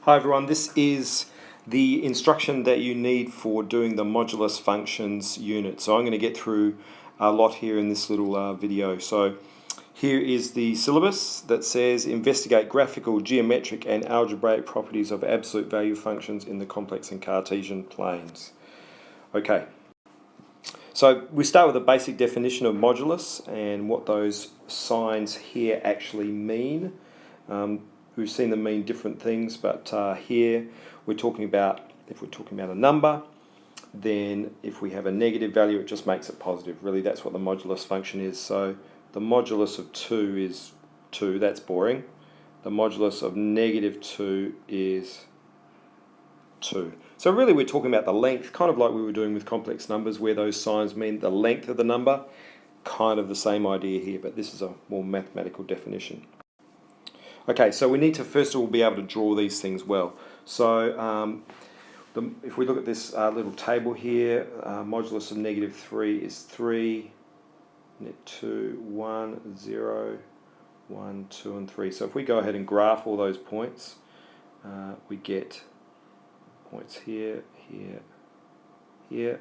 Hi everyone, this is the instruction that you need for doing the Modulus Functions unit. So I'm going to get through a lot here in this little video. So here is the syllabus that says investigate graphical, geometric and algebraic properties of absolute value functions in the complex and Cartesian planes. Okay, so we start with a basic definition of modulus and what those signs here actually mean. We've seen them mean different things, but here we're talking about, if we're talking about a number, then if we have a negative value, it just makes it positive. Really, that's what the modulus function is. So the modulus of 2 is 2, that's boring. The modulus of negative 2 is 2. So really we're talking about the length, kind of like we were doing with complex numbers, where those signs mean the length of the number. Kind of the same idea here, but this is a more mathematical definition. Okay, so we need to first of all be able to draw these things well. So if we look at this little table here, modulus of negative 3 is 3, 2, 1, 0, 1, 2 and 3. So if we go ahead and graph all those points, we get points here, here, here,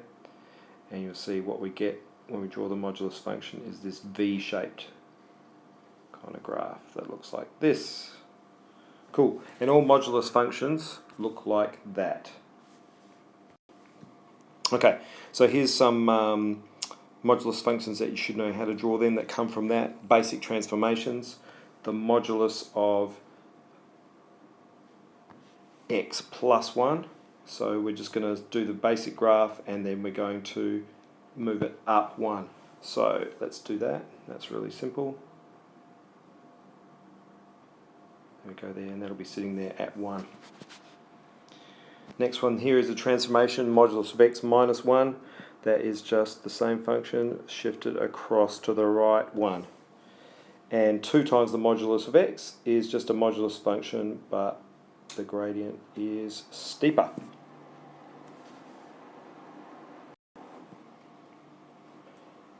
and you'll see what we get when we draw the modulus function is this V-shaped kind of graph that looks like this. Cool. And all modulus functions look like that. Okay, so here's some modulus functions that you should know how to draw them that come from that. Basic transformations. The modulus of x plus 1. So we're just going to do the basic graph and then we're going to move it up 1. So let's do that. That's really simple. There we go there, and that'll be sitting there at 1. Next one here is a transformation, modulus of x minus 1. That is just the same function shifted across to the right 1. And 2 times the modulus of x is just a modulus function, but the gradient is steeper.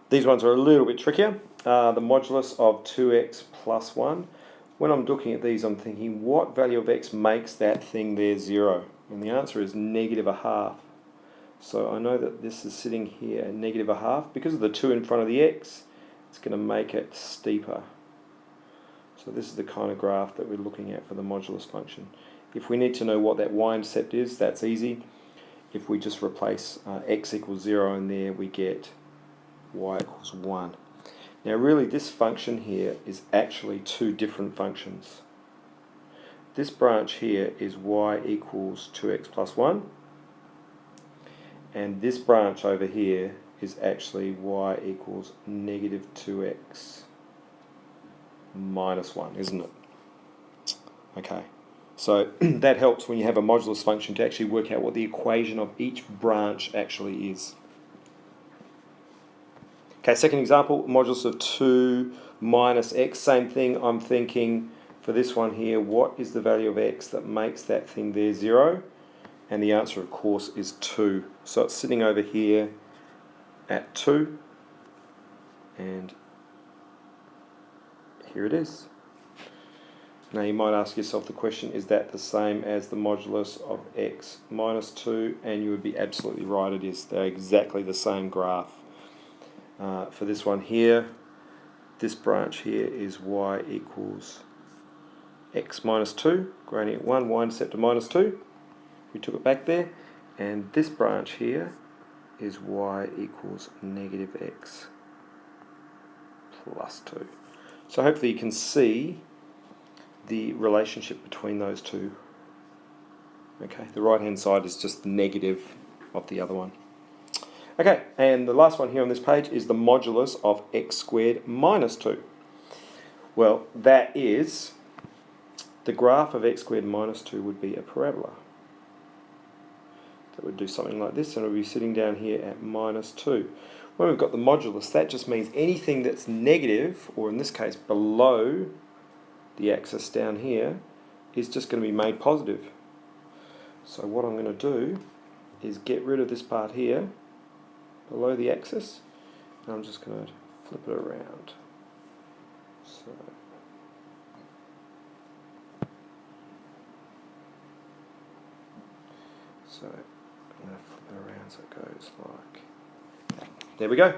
These ones are a little bit trickier. The modulus of 2x plus 1. When I'm looking at these, I'm thinking, what value of x makes that thing there 0? And the answer is negative 1/2. So I know that this is sitting here at negative 1/2. Because of the 2 in front of the x, it's going to make it steeper. So this is the kind of graph that we're looking at for the modulus function. If we need to know what that y-intercept is, that's easy. If we just replace x equals 0 in there, we get y equals 1. Now really this function here is actually 2 different functions. This branch here is y equals 2x plus 1, and this branch over here is actually y equals negative 2x minus 1, isn't it? Okay, so that helps when you have a modulus function to actually work out what the equation of each branch actually is. Okay, second example, modulus of 2 minus x, same thing. I'm thinking for this one here, what is the value of x that makes that thing there 0? And the answer, of course, is 2. So it's sitting over here at 2, and here it is. Now you might ask yourself the question, is that the same as the modulus of x minus 2? And you would be absolutely right, it is. They're exactly the same graph. For this one here, this branch here is y equals x minus 2, gradient 1, y-intercept of minus 2. We took it back there. And this branch here is y equals negative x plus 2. So hopefully you can see the relationship between those two. Okay, the right hand side is just the negative of the other one. Okay, and the last one here on this page is the modulus of x squared minus 2. Well, that is, the graph of x squared minus 2 would be a parabola. That would do something like this, and it would be sitting down here at minus 2. When we've got the modulus, that just means anything that's negative, or in this case below the axis down here, is just going to be made positive. So what I'm going to do is get rid of this part here, below the axis, and I'm just going to flip it around. So So I'm going to flip it around so it goes like that. There we go.